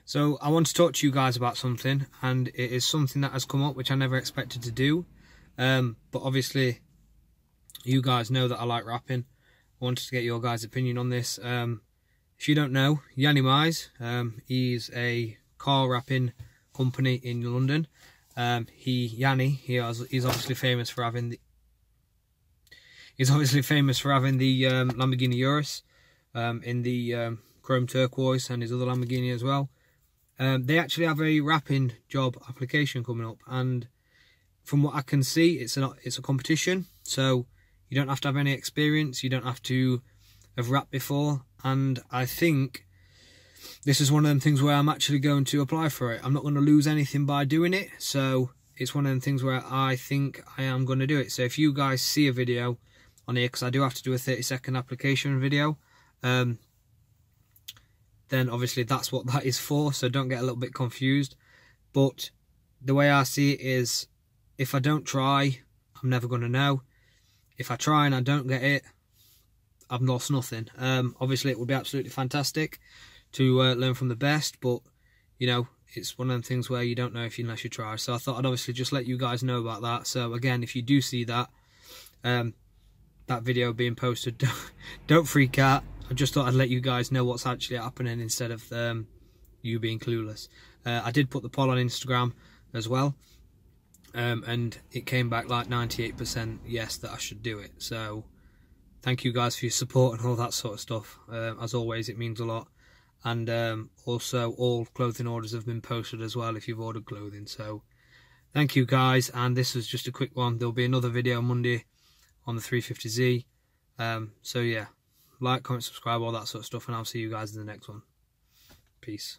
So I want to talk to you guys about something, and it is something that has come up which I never expected to do. But obviously, you guys know that I like rapping. I wanted to get your guys' opinion on this. If you don't know, Yanni Mize, he's a car rapping company in London. He's obviously famous for having the Lamborghini Urus in the chrome turquoise, and his other Lamborghini as well. They actually have a rapping job application coming up, and from what I can see, it's a competition, so you don't have to have any experience, you don't have to have rapped before, and I think this is one of them things where I'm actually going to apply for it. I'm not going to lose anything by doing it, so it's one of them things where I think I am going to do it. So if you guys see a video on here, because I do have to do a 30-second application video, then obviously that's what that is for, so don't get a little bit confused. But the way I see it is, if I don't try, I'm never going to know. If I try and I don't get it, I've lost nothing. Obviously it would be absolutely fantastic to learn from the best, but you know, it's one of them things where you don't know unless you try. So I thought I'd obviously just let you guys know about that. So again, if you do see that that video being posted, don't freak out. I just thought I'd let you guys know what's actually happening instead of you being clueless. I did put the poll on Instagram as well, and it came back like 98% yes that I should do it. So thank you guys for your support and all that sort of stuff. As always, it means a lot. And also all clothing orders have been posted as well if you've ordered clothing. So thank you guys, and this was just a quick one. There'll be another video Monday on the 350Z. So yeah, like, comment, subscribe, all that sort of stuff, and I'll see you guys in the next one. Peace.